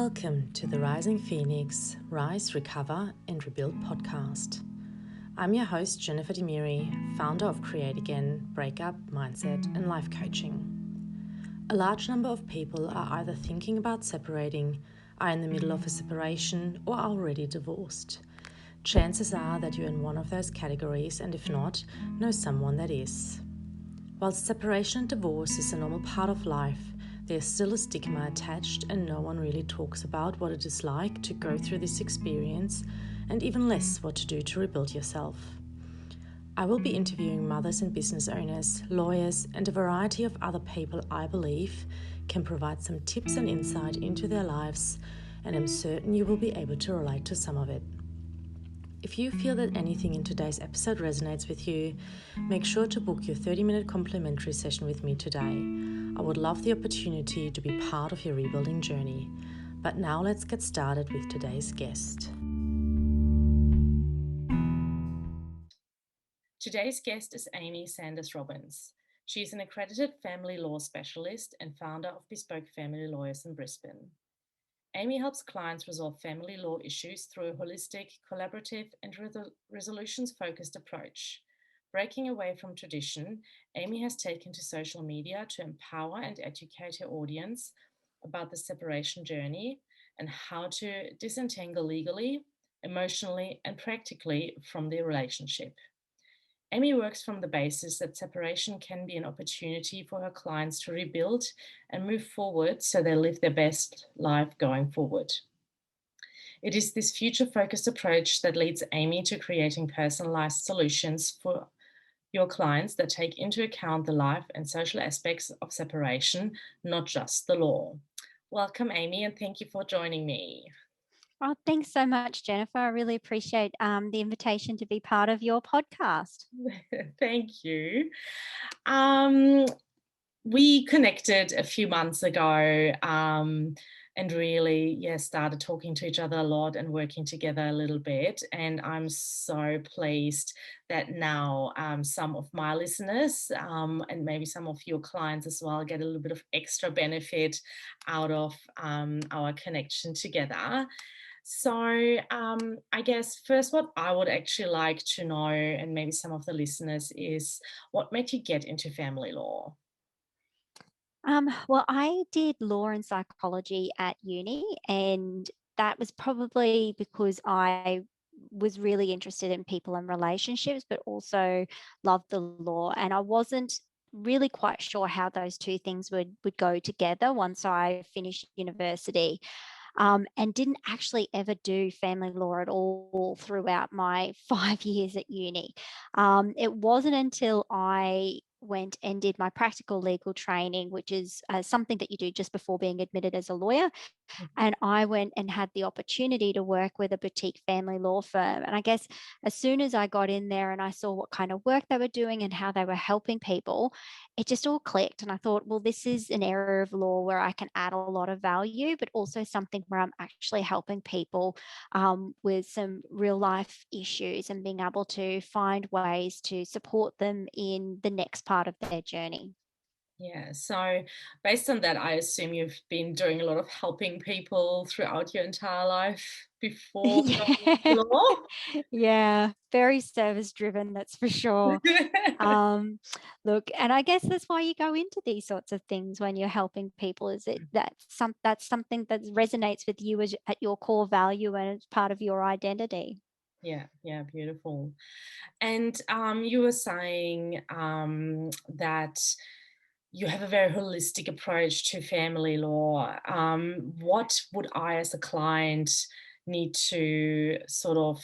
Welcome to the Rising Phoenix Rise, Recover and Rebuild podcast. I'm your host, Jennifer Demiri, founder of Create Again, Breakup, Mindset and Life Coaching. A large number of people are either thinking about separating, are in the middle of a separation, or are already divorced. Chances are that you're in one of those categories, and if not, know someone that is. While separation and divorce is a normal part of life, there's still a stigma attached, and no one really talks about what it is like to go through this experience, and even less what to do to rebuild yourself. I will be interviewing mothers and business owners, lawyers, and a variety of other people I believe can provide some tips and insight into their lives, and I'm certain you will be able to relate to some of it. If you feel that anything in today's episode resonates with you, make sure to book your 30-minute complimentary session with me today. I would love the opportunity to be part of your rebuilding journey. But now let's get started with today's guest. Today's guest is Amy Sanders Robbins. She's an accredited family law specialist and founder of Bespoke Family Lawyers in Brisbane. Amy helps clients resolve family law issues through a holistic, collaborative, and resolutions-focused approach. Breaking away from tradition, Amy has taken to social media to empower and educate her audience about the separation journey and how to disentangle legally, emotionally, and practically from their relationship. Amy works from the basis that separation can be an opportunity for her clients to rebuild and move forward so they live their best life going forward. It is this future-focused approach that leads Amy to creating personalized solutions for your clients that take into account the life and social aspects of separation, not just the law. Welcome, Amy, and thank you for joining me. Oh, thanks so much, Jennifer. I really appreciate the invitation to be part of your podcast. Thank you. We connected a few months ago and really, started talking to each other a lot and working together a little bit. And I'm so pleased that now some of my listeners and maybe some of your clients as well get a little bit of extra benefit out of our connection together. So I guess first what I would actually like to know, and maybe some of the listeners, is what made you get into family law? Well, I did law and psychology at uni, and that was probably because I was really interested in people and relationships, but also loved the law. And I wasn't really quite sure how those two things would go together once I finished university. And didn't actually ever do family law at all throughout my 5 years at uni. It wasn't until I went and did my practical legal training, which is something that you do just before being admitted as a lawyer. And I went and had the opportunity to work with a boutique family law firm. And I guess as soon as I got in there and I saw what kind of work they were doing and how they were helping people, it just all clicked. And I thought, well, this is an area of law where I can add a lot of value, but also something where I'm actually helping people with some real life issues and being able to find ways to support them in the next part of their journey. Yeah, so based on that, I assume you've been doing a lot of helping people throughout your entire life before going Yeah. into law. Yeah, very service driven, that's for sure. Look, and I guess that's why you go into these sorts of things when you're helping people, is it that's something that resonates with you as at your core value and it's part of your identity. Yeah, beautiful. And you were saying that you have a very holistic approach to family law. What would I, as a client, need to sort of,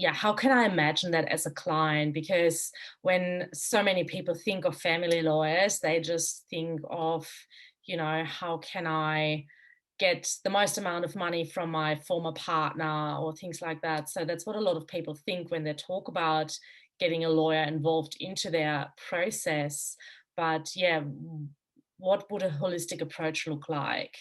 how can I imagine that as a client? Because when so many people think of family lawyers, they just think of, how can I get the most amount of money from my former partner or things like that. So that's what a lot of people think when they talk about getting a lawyer involved into their process. But what would a holistic approach look like?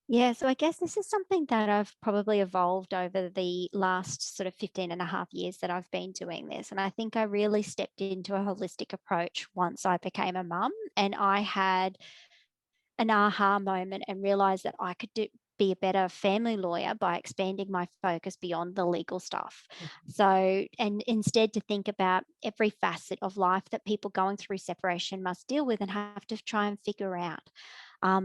Yeah, so I guess this is something that I've probably evolved over the last sort of 15 and a half years that I've been doing this. And I think I really stepped into a holistic approach once I became a mum, and I had an aha moment and realized that I could be a better family lawyer by expanding my focus beyond the legal stuff. So, and instead to think about every facet of life that people going through separation must deal with and have to try and figure out.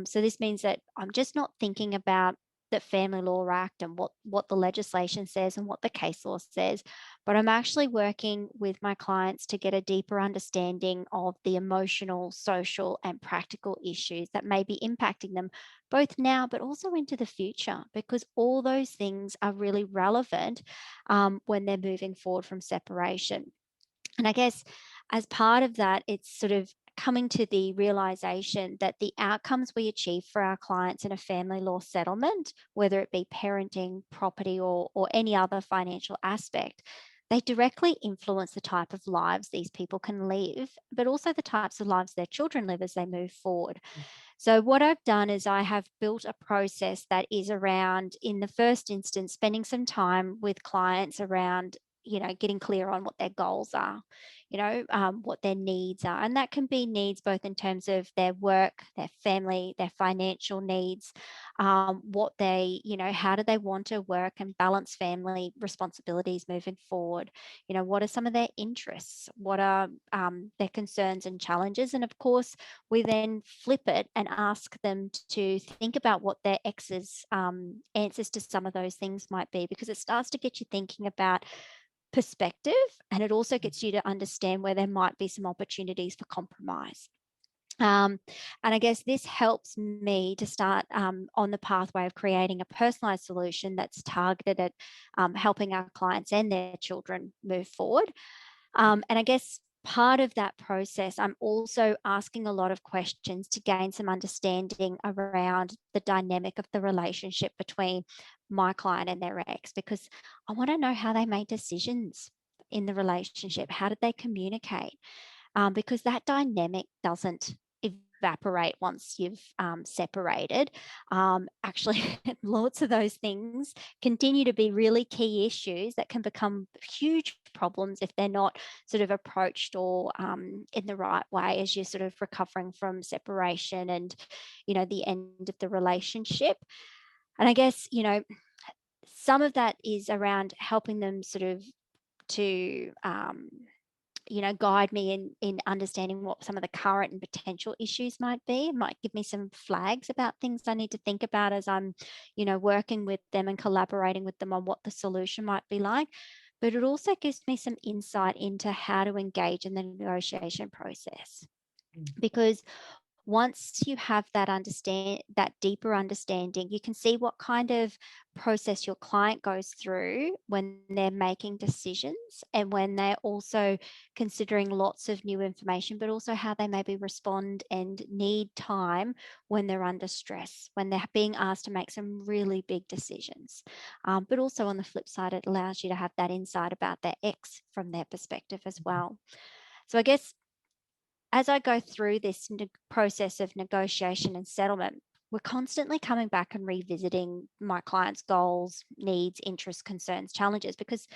So this means that I'm just not thinking about the Family Law Act and what the legislation says and what the case law says, but I'm actually working with my clients to get a deeper understanding of the emotional, social, and practical issues that may be impacting them both now, but also into the future, because all those things are really relevant when they're moving forward from separation. And I guess as part of that, it's sort of coming to the realization that the outcomes we achieve for our clients in a family law settlement, whether it be parenting, property, or any other financial aspect, they directly influence the type of lives these people can live, but also the types of lives their children live as they move forward. So what I've done is I have built a process that is around, in the first instance, spending some time with clients around, getting clear on what their goals are, what their needs are. And that can be needs both in terms of their work, their family, their financial needs, what they, how do they want to work and balance family responsibilities moving forward? What are some of their interests? What are their concerns and challenges? And of course, we then flip it and ask them to think about what their ex's answers to some of those things might be, because it starts to get you thinking about perspective, and it also gets you to understand where there might be some opportunities for compromise. And I guess this helps me to start on the pathway of creating a personalised solution that's targeted at helping our clients and their children move forward. And I guess part of that process, I'm also asking a lot of questions to gain some understanding around the dynamic of the relationship between my client and their ex, because I want to know how they made decisions in the relationship. How did they communicate? Because that dynamic doesn't evaporate once you've separated. Actually, lots of those things continue to be really key issues that can become huge problems if they're not sort of approached or in the right way as you're sort of recovering from separation and, the end of the relationship. And I guess, some of that is around helping them sort of to guide me in understanding what some of the current and potential issues might be. It might give me some flags about things I need to think about as I'm, working with them and collaborating with them on what the solution might be like. But it also gives me some insight into how to engage in the negotiation process. Because once you have that deeper understanding, you can see what kind of process your client goes through when they're making decisions and when they're also considering lots of new information, but also how they maybe respond and need time when they're under stress, when they're being asked to make some really big decisions. But also on the flip side, it allows you to have that insight about their ex from their perspective as well. So I guess as I go through this process of negotiation and settlement, we're constantly coming back and revisiting my clients' goals, needs, interests, concerns, challenges, because,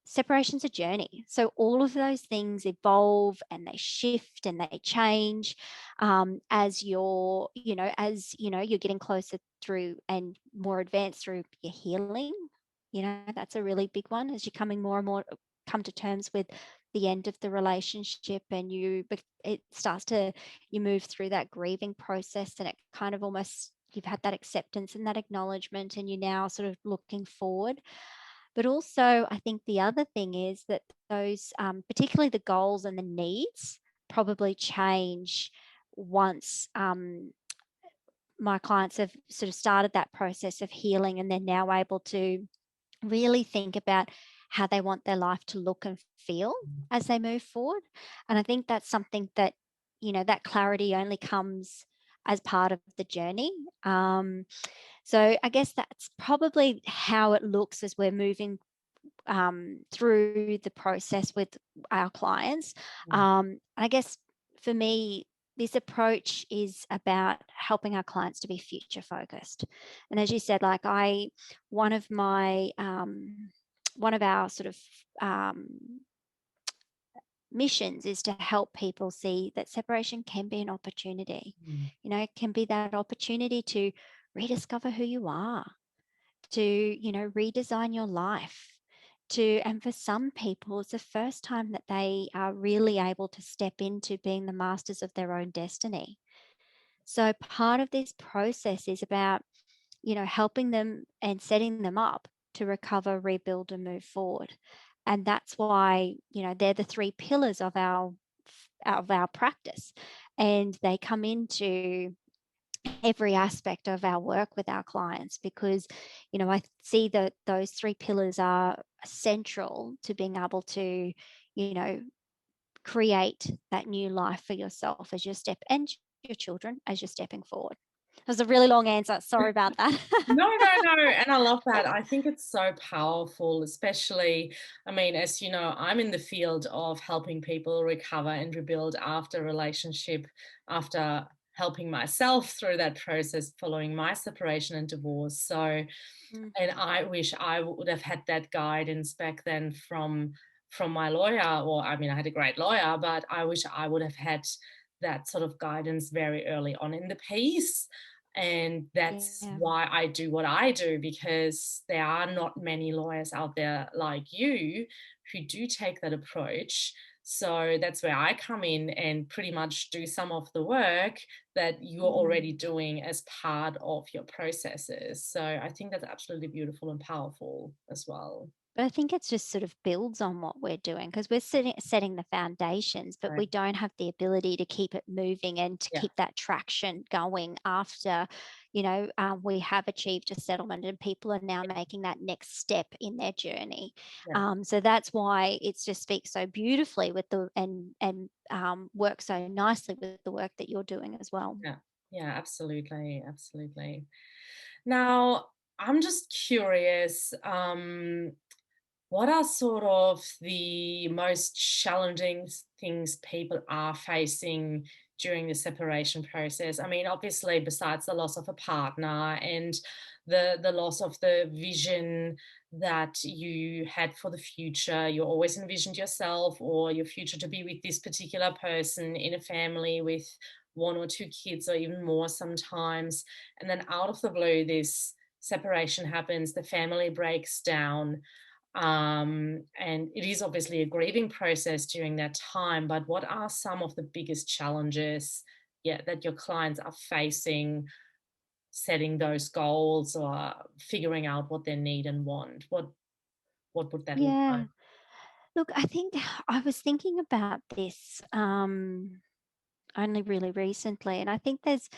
separation's a journey. So all of those things evolve and they shift and they change as you're getting closer through and more advanced through your healing. That's a really big one as you're coming more and more come to terms with the end of the relationship, and you move through that grieving process, and it kind of almost, you've had that acceptance and that acknowledgement, and you're now sort of looking forward. But also, I think the other thing is that those, particularly the goals and the needs, probably change once my clients have sort of started that process of healing, and they're now able to really think about how they want their life to look and feel as they move forward. And I think that's something that, that clarity only comes as part of the journey. So I guess that's probably how it looks as we're moving through the process with our clients. I guess for me, this approach is about helping our clients to be future focused. And as you said, like one of our sort of missions is to help people see that separation can be an opportunity. It can be that opportunity to rediscover who you are, to, redesign your life. And for some people, it's the first time that they are really able to step into being the masters of their own destiny. So part of this process is about, helping them and setting them up to recover, rebuild, and move forward. And that's why, they're the three pillars of our practice. And they come into every aspect of our work with our clients, because I see that those three pillars are central to being able to create that new life for yourself as your step, and your children as you're stepping forward. That was a really long answer, sorry about that. No, and I love that. I think it's so powerful, especially, I mean, as you know, I'm in the field of helping people recover and rebuild after a relationship, after helping myself through that process following my separation and divorce. So, and I wish I would have had that guidance back then from my lawyer. Or I mean, I had a great lawyer, but I wish I would have had that sort of guidance very early on in the piece. And that's Yeah. why I do what I do, because there are not many lawyers out there like you who do take that approach. So that's where I come in and pretty much do some of the work that you're already doing as part of your processes. So I think that's absolutely beautiful and powerful as well. But I think it's just sort of builds on what we're doing, because we're setting the foundations, but Right. we don't have the ability to keep it moving and to Yeah. keep that traction going after, we have achieved a settlement and people are now making that next step in their journey. Yeah. So that's why it just speaks so beautifully with and works so nicely with the work that you're doing as well. Yeah. Yeah, absolutely. Absolutely. Now, I'm just curious, what are sort of the most challenging things people are facing during the separation process? I mean, obviously, besides the loss of a partner and the loss of the vision that you had for the future, you always envisioned yourself or your future to be with this particular person in a family with one or two kids or even more sometimes. And then out of the blue, this separation happens, the family breaks down, and it is obviously a grieving process during that time. But what are some of the biggest challenges, yeah, that your clients are facing setting those goals or figuring out what they need and want? What would that look Yeah. like? Look, I think I was thinking about this only really recently, and I think there's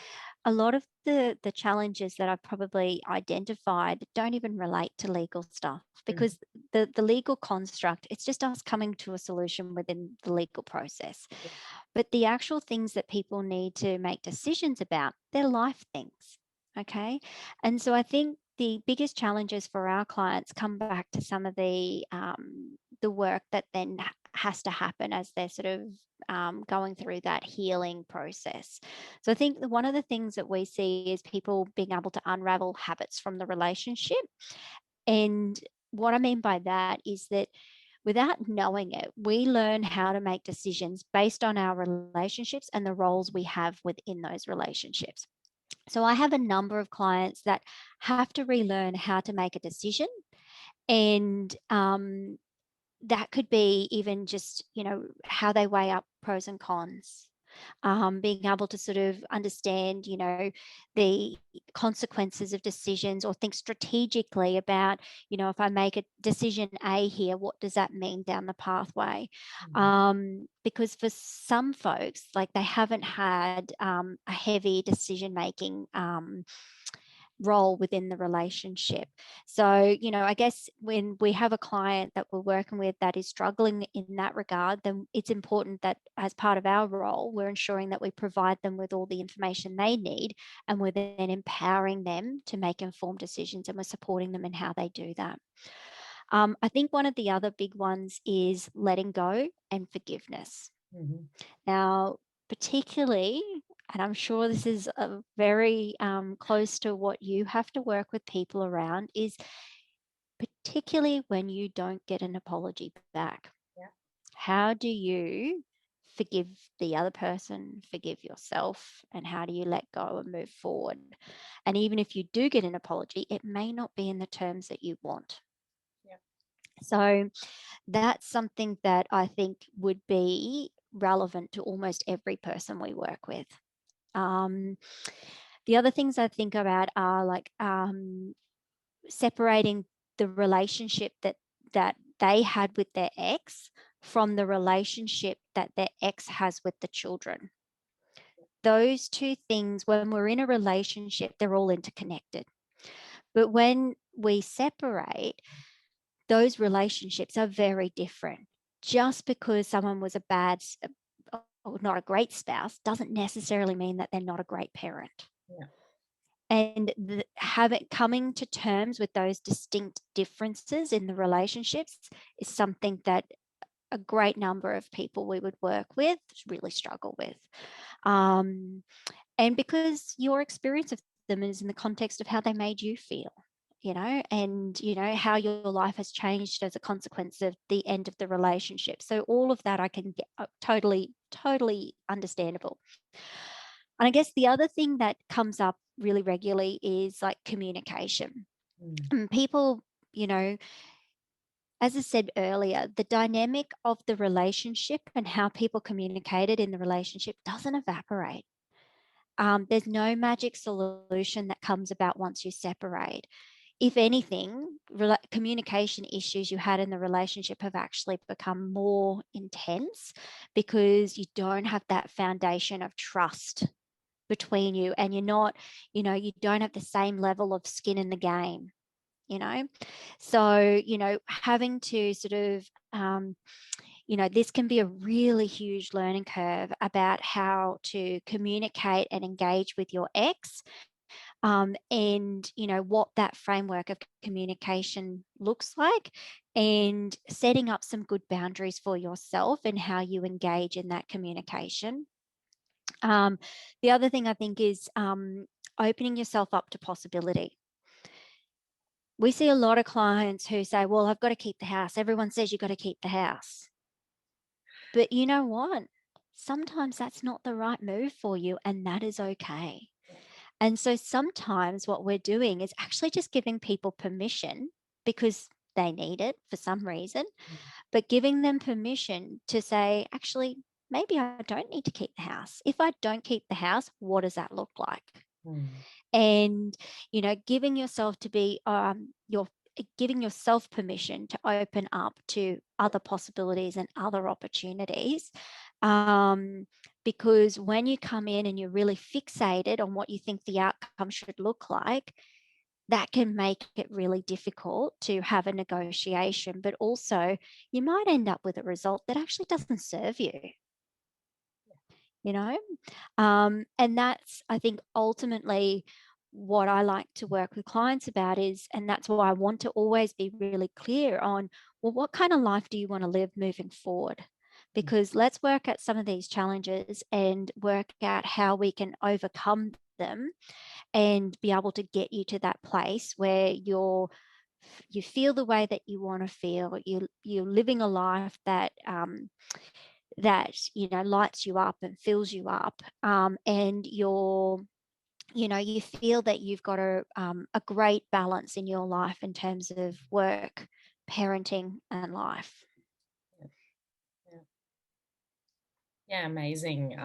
a lot of the challenges that I've probably identified that don't even relate to legal stuff, Mhm. because the legal construct, it's just us coming to a solution within the legal process. But the actual things that people need to make decisions about, they're life things. Okay. And so I think the biggest challenges for our clients come back to some of the work that then has to happen as they're sort of going through that healing process. So I think one of the things that we see is people being able to unravel habits from the relationship. And what I mean by that is that without knowing it, we learn how to make decisions based on our relationships and the roles we have within those relationships. So I have a number of clients that have to relearn how to make a decision. And that could be even just, how they weigh up pros and cons. Being able to sort of understand, the consequences of decisions, or think strategically about, if I make a decision A here, what does that mean down the pathway? Mhm. Because for some folks, like they haven't had a heavy decision making role within the relationship. So, I guess when we have a client that we're working with that is struggling in that regard, then it's important that as part of our role, we're ensuring that we provide them with all the information they need, and we're then empowering them to make informed decisions, and we're supporting them in how they do that. I think one of the other big ones is letting go and forgiveness. Mhm. Now, particularly, and I'm sure this is very close to what you have to work with people around, is particularly when you don't get an apology back. Yeah. how do you forgive the other person, forgive yourself, and how do you let go and move forward? And even if you do get an apology, it may not be in the terms that you want. Yeah. So that's something that I think would be relevant to almost every person we work with. The other things I think about are like separating the relationship that they had with their ex from the relationship that their ex has with the children. Those two things, when we're in a relationship, they're all interconnected. But when we separate, those relationships are very different. Just because someone was a bad or not a great spouse doesn't necessarily mean that they're not a great parent. Yeah. And coming to terms with those distinct differences in the relationships is something that a great number of people we would work with really struggle with. And because your experience of them is in the context of how they made you feel, and how your life has changed as a consequence of the end of the relationship. So all of that I can get totally understandable. And I guess the other thing that comes up really regularly is like communication. And people, as I said earlier, the dynamic of the relationship and how people communicated in the relationship doesn't evaporate. There's no magic solution that comes about once you separate. If anything, communication issues you had in the relationship have actually become more intense because you don't have that foundation of trust between you, and you're not, you don't have the same level of skin in the game. So having to sort of this can be a really huge learning curve about how to communicate and engage with your ex, and what that framework of communication looks like, and setting up some good boundaries for yourself and how you engage in that communication. The other thing I think is opening yourself up to possibility. We see a lot of clients who say, well, I've got to keep the house. Everyone says you've got to keep the house. But you know what? Sometimes that's not the right move for you, and that is okay. And so sometimes what we're doing is actually just giving people permission because they need it for some reason, but giving them permission to say, actually, maybe I don't need to keep the house. If I don't keep the house, what does that look like? And, giving yourself to be giving yourself permission to open up to other possibilities and other opportunities. Because when you come in and you're really fixated on what you think the outcome should look like, that can make it really difficult to have a negotiation, but also you might end up with a result that actually doesn't serve you. And that's, I think, ultimately what I like to work with clients about is, and that's why I want to always be really clear on, well, what kind of life do you want to live moving forward? Because let's work at some of these challenges and work out how we can overcome them and be able to get you to that place where you feel the way that you want to feel. You're living a life that lights you up and fills you up, and you feel that you've got a great balance in your life in terms of work, parenting, and life. Yeah, amazing.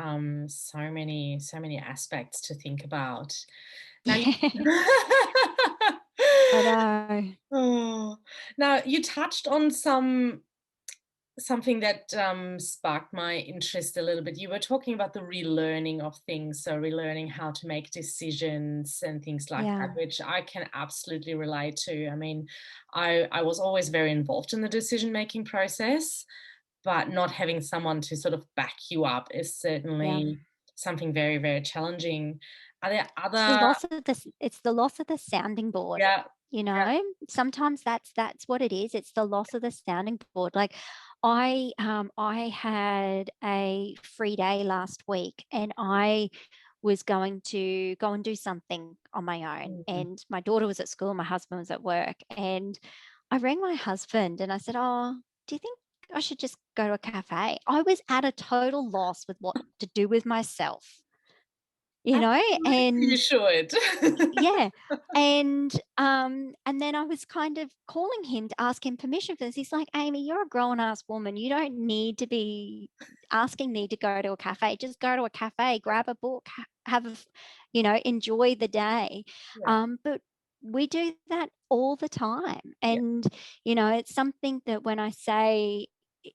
So many aspects to think about. Now, I know. oh, now you touched on something that sparked my interest a little bit. You were talking about the relearning of things, so relearning how to make decisions and things like Yeah. that, which I can absolutely relate to. I mean, I was always very involved in the decision-making process, but not having someone to sort of back you up is Yeah. certainly something very, very challenging. Are there It's the other loss of it's the loss of the sounding board. Yeah, yeah. Sometimes that's what it is. It's the loss of the sounding board. Like I had a free day last week, and I was going to go and do something on my own, and my daughter was at school, my husband was at work, and I rang my husband and I said, oh, do you think I should just go to a cafe. I was at a total loss with what to do with myself, Absolutely, you and should. yeah. And then I was kind of calling him to ask him permission for this. He's like, Amy, you're a grown ass woman. You don't need to be asking me to go to a cafe. Just go to a cafe, grab a book, enjoy the day. Yeah, But we do that all the time. yeah. And, it's something that when I say,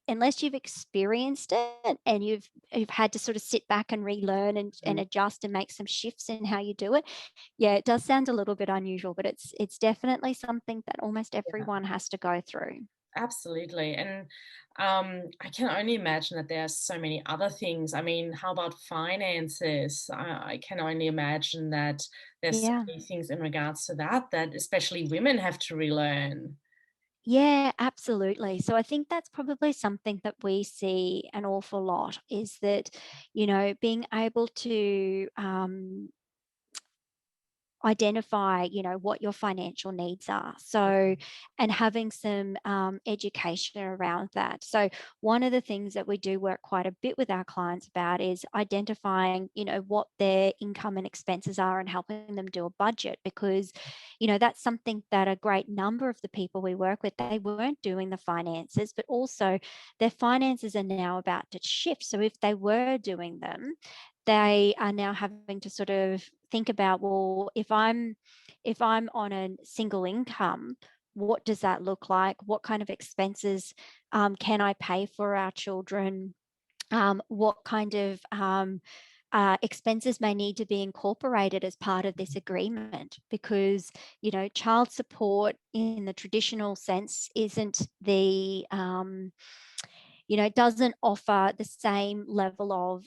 unless you've experienced it and you've had to sort of sit back and relearn and Mm, adjust and make some shifts in how you do it, yeah, it does sound a little bit unusual, but it's definitely something that almost yeah. everyone has to go through. Absolutely. And I can only imagine that there are so many other things. I mean, how about finances? I can only imagine that there's so Yeah. many things in regards to that, that especially women have to relearn. Yeah, absolutely. So I think that's probably something that we see an awful lot is that, being able to identify what your financial needs are, so and having some education around that. So one of the things that we do work quite a bit with our clients about is identifying what their income and expenses are and helping them do a budget, because that's something that a great number of the people we work with, they weren't doing the finances, but also their finances are now about to shift. So if they were doing them, they are now having to sort of think about, well, if I'm on a single income, what does that look like? What kind of expenses can I pay for our children? What kind of expenses may need to be incorporated as part of this agreement? Because child support in the traditional sense isn't the doesn't offer the same level of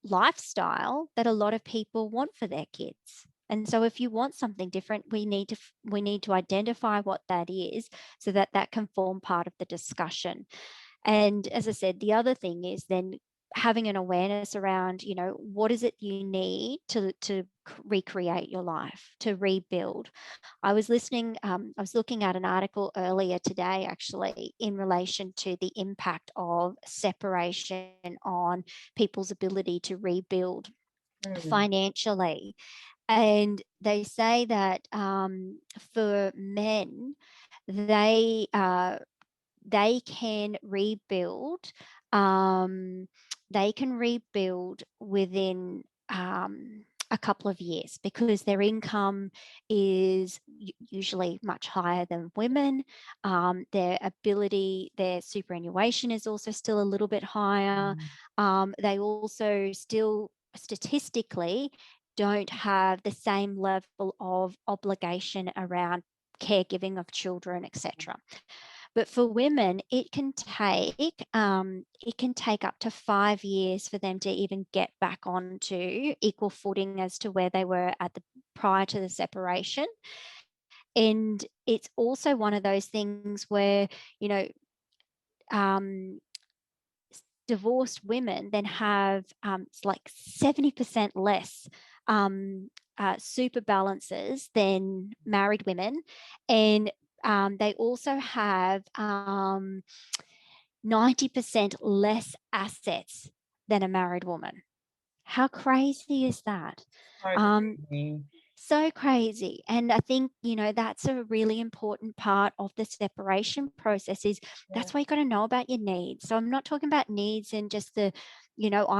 lifestyle that a lot of people want for their kids. And so if you want something different, we need to identify what that is so that that can form part of the discussion. And as I said, the other thing is then having an awareness around, what is it you need to recreate your life, to rebuild. I was looking at an article earlier today, actually, in relation to the impact of separation on people's ability to rebuild Mm, financially. And they say that for men, they uh, they can rebuild. Um, they can rebuild within a couple of years because their income is usually much higher than women. Their superannuation is also still a little bit higher. mm, They also still statistically don't have the same level of obligation around caregiving of children, etc. But for women, it can take up to 5 years for them to even get back onto equal footing as to where they were at the prior to the separation. And it's also one of those things where, um, divorced women then have it's like 70% less super balances than married women. And they also have 90% less assets than a married woman. How crazy is that? so Um, crazy. so crazy. And I think, that's a really important part of the separation process is Yeah, that's why you got to know about your needs. So I'm not talking about needs and just I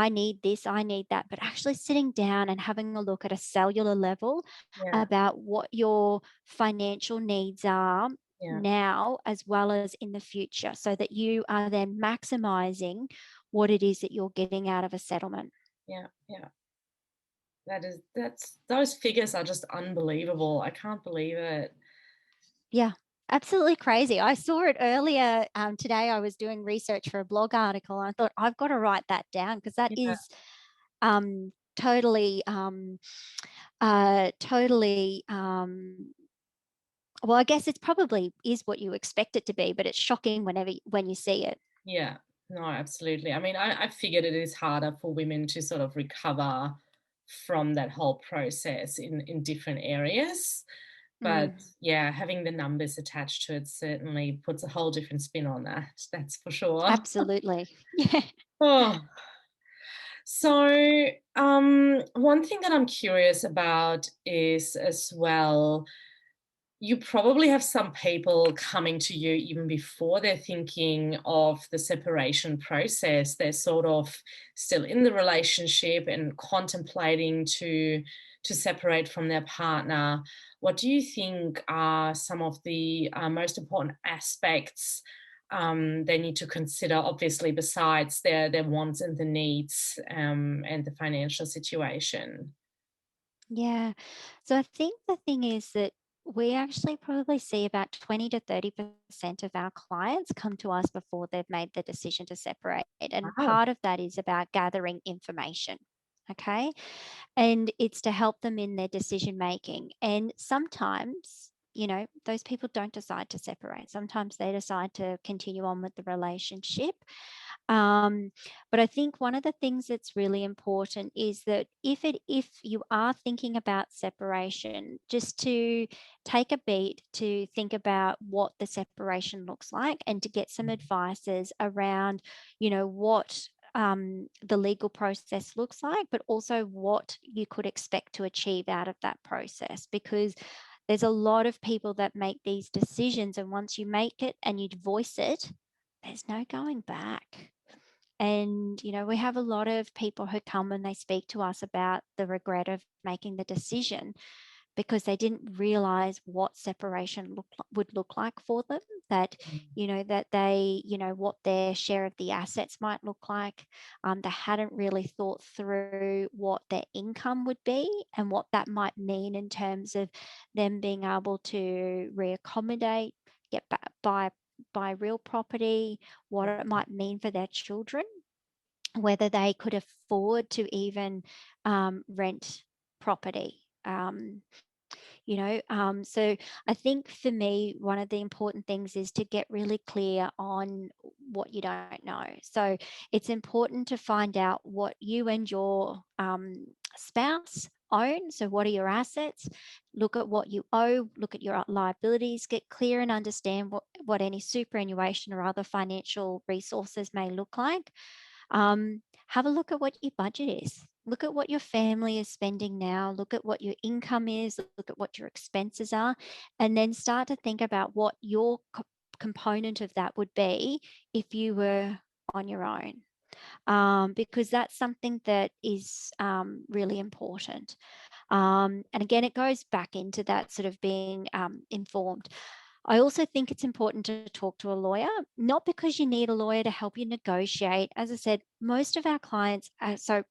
need this, I need that, but actually sitting down and having a look at a cellular level yeah, about what your financial needs are yeah, now as well as in the future, so that you are then maximizing what it is that you're getting out of a settlement. yeah, yeah. That's those figures are just unbelievable. I can't believe it. Yeah, absolutely crazy. I saw it earlier today. I was doing research for a blog article, and I thought I've got to write that down because that Yeah, is totally, totally. Well, I guess it's probably is what you expect it to be, but it's shocking when you see it. yeah. No, absolutely. I mean, I figured it is harder for women to sort of recover from that whole process in different areas. But yeah, having the numbers attached to it certainly puts a whole different spin on that. That's for sure. Absolutely. Yeah. Oh, so one thing that I'm curious about is as well, you probably have some people coming to you even before they're thinking of the separation process. They're sort of still in the relationship and contemplating to separate from their partner. What do you think are some of the most important aspects they need to consider, obviously, besides their wants and the needs and the financial situation? Yeah. So I think the thing is that we actually probably see about 20 to 30% of our clients come to us before they've made the decision to separate. And Wow. part of that is about gathering information. Okay. And it's to help them in their decision making. And sometimes, those people don't decide to separate. Sometimes they decide to continue on with the relationship. Um, but I think one of the things that's really important is that if you are thinking about separation, just to take a beat to think about what the separation looks like and to get some advices around, what the legal process looks like, but also what you could expect to achieve out of that process. Because there's a lot of people that make these decisions, and once you make it and you voice it, there's no going back. And, we have a lot of people who come and they speak to us about the regret of making the decision because they didn't realize what separation would look like for them, that, that they, what their share of the assets might look like. They hadn't really thought through what their income would be and what that might mean in terms of them being able to reaccommodate, get back, buy real property, what it might mean for their children, whether they could afford to even rent property. So I think for me, one of the important things is to get really clear on what you don't know. So it's important to find out what you and your spouse own. So what are your assets? Look at what you owe, look at your liabilities, get clear and understand what any superannuation or other financial resources may look like. Have a look at what your budget is. Look at what your family is spending now. Look at what your income is. Look at what your expenses are. And then start to think about what your component of that would be if you were on your own. Because that's something that is really important. And again, it goes back into that sort of being informed. I also think it's important to talk to a lawyer, not because you need a lawyer to help you negotiate. As I said, most of our clients, so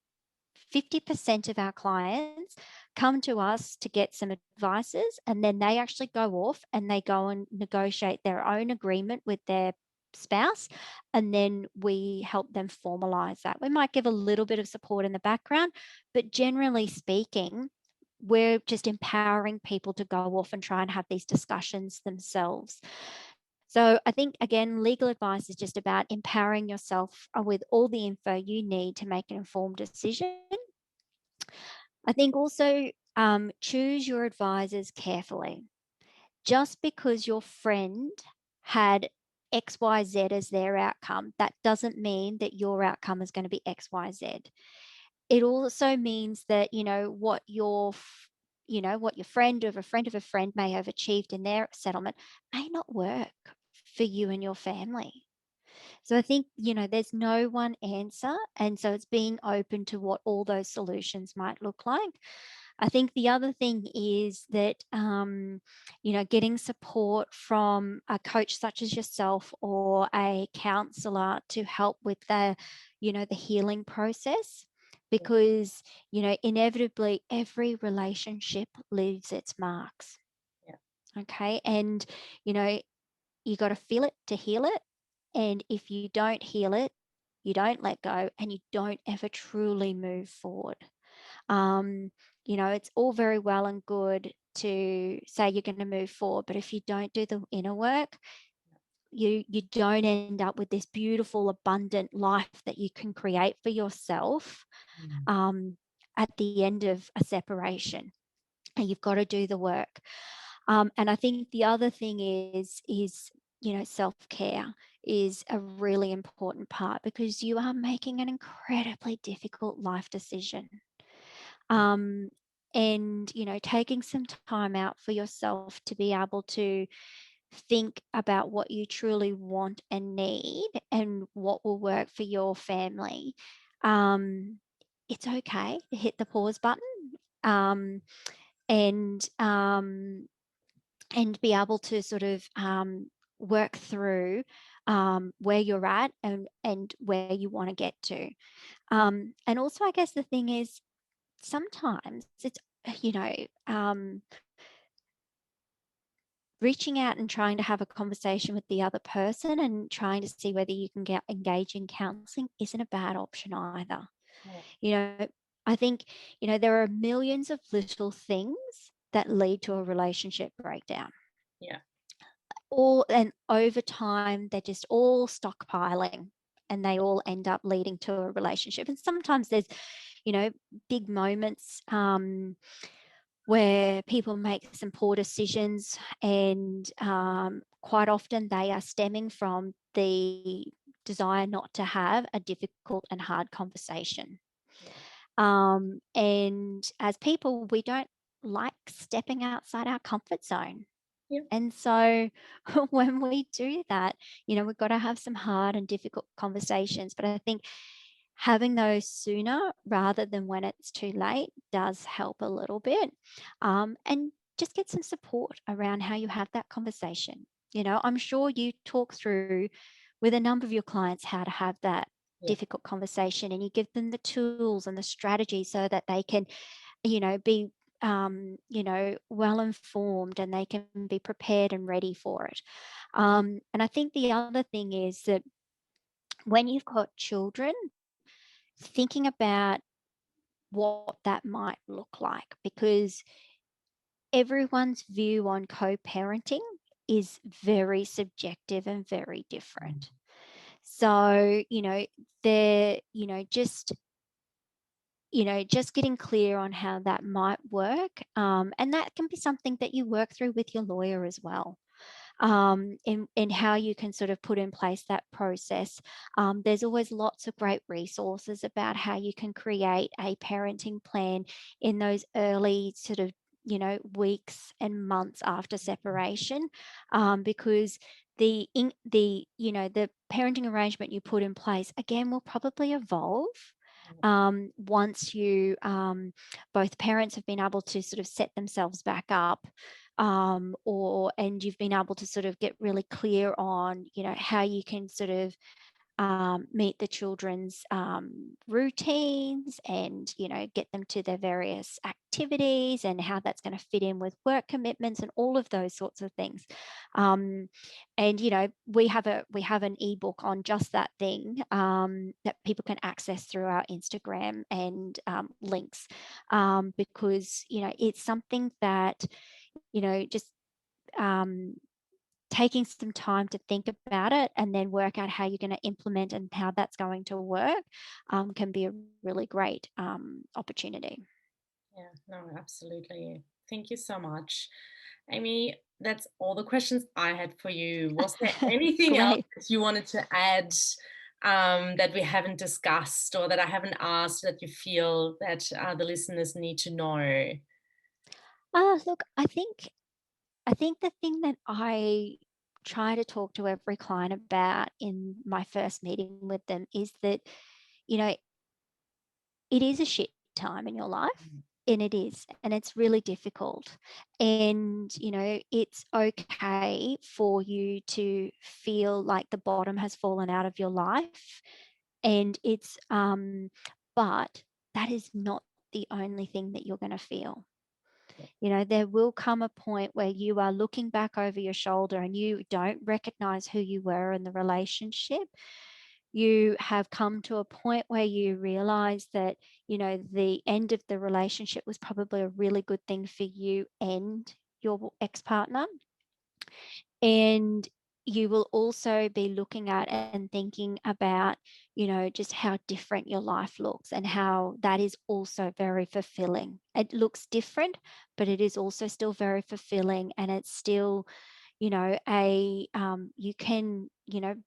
50% of our clients come to us to get some advices, and then they actually go off and they go and negotiate their own agreement with their spouse, and then we help them formalize that. We might give a little bit of support in the background, but generally speaking, we're just empowering people to go off and try and have these discussions themselves. So I think, again, legal advice is just about empowering yourself with all the info you need to make an informed decision. I think also choose your advisors carefully. Just because your friend had XYZ as their outcome, that doesn't mean that your outcome is going to be XYZ. It also means that, what your friend of a friend of a friend may have achieved in their settlement may not work for you and your family. So I think, there's no one answer. And so it's being open to what all those solutions might look like. I think the other thing is that, getting support from a coach such as yourself or a counselor to help with the healing process, because, inevitably every relationship leaves its marks. Yeah. Okay. And, you got to feel it to heal it. And if you don't heal it, you don't let go and you don't ever truly move forward. It's all very well and good to say you're going to move forward, but if you don't do the inner work, you don't end up with this beautiful, abundant life that you can create for yourself at the end of a separation. And you've got to do the work. And I think the other thing is self-care is a really important part, because you are making an incredibly difficult life decision. Um, and taking some time out for yourself to be able to think about what you truly want and need and what will work for your family. um, it's okay to hit the pause button, um, and be able to sort of work through where you're at and where you want to get to. And also, I guess the thing is, sometimes it's, you know, um, reaching out and trying to have a conversation with the other person and trying to see whether you can get engage in counseling isn't a bad option either. Yeah. You know, I think, there are millions of little things that lead to a relationship breakdown. Yeah. And over time, they're just all stockpiling, and they all end up leading to a relationship. And sometimes there's, big moments where people make some poor decisions, and quite often they are stemming from the desire not to have a difficult and hard conversation. Yeah. And as people, we don't like stepping outside our comfort zone. Yeah. And so when we do that, we've got to have some hard and difficult conversations. But I think having those sooner rather than when it's too late does help a little bit. And just get some support around how you have that conversation. I'm sure you talk through with a number of your clients how to have that Yeah. difficult conversation, and you give them the tools and the strategy so that they can, be well informed, and they can be prepared and ready for it. And I think the other thing is that when you've got children, thinking about what that might look like, because everyone's view on co-parenting is very subjective and very different. So, they're, just getting clear on how that might work. And that can be something that you work through with your lawyer as well. In how you can sort of put in place that process. There's always lots of great resources about how you can create a parenting plan in those early sort of, weeks and months after separation, because the parenting arrangement you put in place again will probably evolve once you both parents have been able to sort of set themselves back up, and you've been able to sort of get really clear on, how you can sort of meet the children's routines, and get them to their various activities, and how that's going to fit in with work commitments and all of those sorts of things. And we have an ebook on just that thing, that people can access through our Instagram and links, because it's something that just um, taking some time to think about it and then work out how you're going to implement and how that's going to work, can be a really great opportunity. Yeah. No, absolutely. Thank you so much, Amy. That's all the questions I had for you. Was there anything else Great. that you wanted to add, that we haven't discussed or that I haven't asked that you feel that the listeners need to know? Look, I think the thing that I try to talk to every client about in my first meeting with them is that, you know, it is a shit time in your life, and it is, and it's really difficult. And, it's okay for you to feel like the bottom has fallen out of your life. And but that is not the only thing that you're going to feel. There will come a point where you are looking back over your shoulder and you don't recognize who you were in the relationship. You have come to a point where you realize that, the end of the relationship was probably a really good thing for you and your ex-partner. And you will also be looking at and thinking about, just how different your life looks and how that is also very fulfilling. It looks different, but it is also still very fulfilling, and it's still, you can,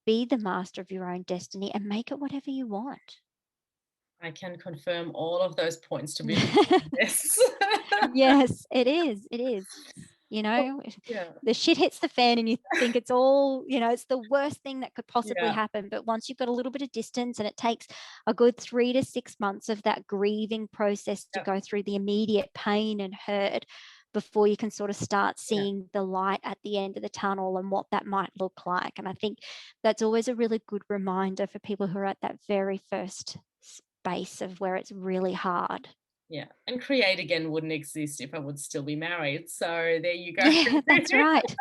be the master of your own destiny and make it whatever you want. I can confirm all of those points to be yes. Yes, it is. It is. Yeah, The shit hits the fan and you think it's all, it's the worst thing that could possibly yeah, happen. But once you've got a little bit of distance, and it takes a good 3 to 6 months of that grieving process to yeah, go through the immediate pain and hurt before you can sort of start yeah. seeing the light at the end of the tunnel and what that might look like. And I think that's always a really good reminder for people who are at that very first space of where it's really hard. Yeah, and Create Again wouldn't exist if I would still be married, so there you go. Yeah, that's right.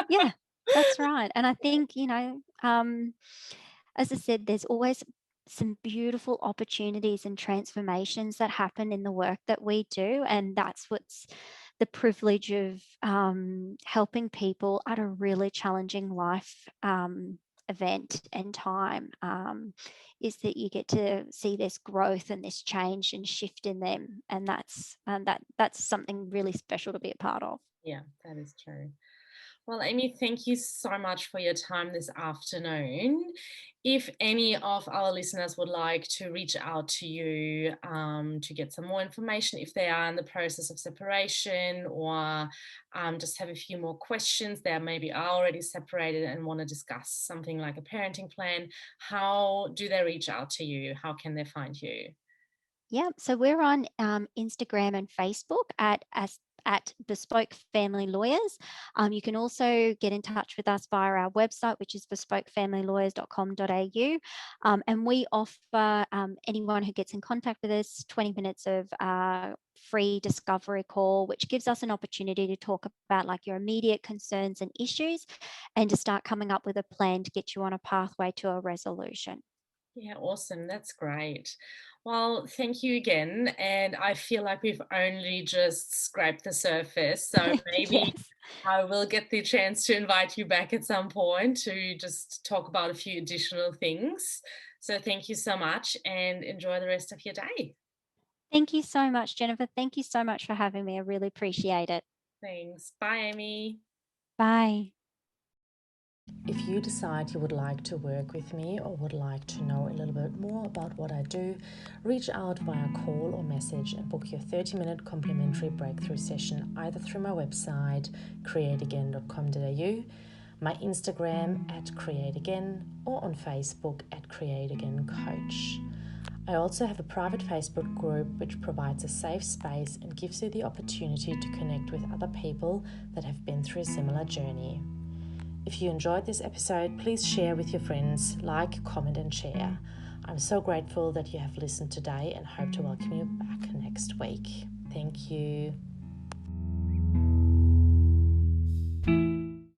Yeah, that's right. And I think, as I said, there's always some beautiful opportunities and transformations that happen in the work that we do. And that's what's the privilege of helping people at a really challenging life event and time, is that you get to see this growth and this change and shift in them. And that's something really special to be a part of. Yeah, that is true. Well, Amy, thank you so much for your time this afternoon. If any of our listeners would like to reach out to you to get some more information, if they are in the process of separation, or just have a few more questions, they maybe are already separated and want to discuss something like a parenting plan, how do they reach out to you? How can they find you? Yeah, so we're on Instagram and Facebook at Bespoke Family Lawyers. You can also get in touch with us via our website, which is bespokefamilylawyers.com.au. And we offer anyone who gets in contact with us 20 minutes of free discovery call, which gives us an opportunity to talk about like your immediate concerns and issues, and to start coming up with a plan to get you on a pathway to a resolution. Yeah, awesome. That's great. Well, thank you again. And I feel like we've only just scraped the surface. So maybe Yes. I will get the chance to invite you back at some point to just talk about a few additional things. So thank you so much and enjoy the rest of your day. Thank you so much, Jennifer. Thank you so much for having me. I really appreciate it. Thanks. Bye, Amy. Bye. If you decide you would like to work with me or would like to know a little bit more about what I do, reach out via call or message and book your 30-minute complimentary breakthrough session either through my website, createagain.com.au, my Instagram at createagain, or on Facebook at createagaincoach. I also have a private Facebook group which provides a safe space and gives you the opportunity to connect with other people that have been through a similar journey. If you enjoyed this episode, please share with your friends, like, comment and share. I'm so grateful that you have listened today and hope to welcome you back next week. Thank you.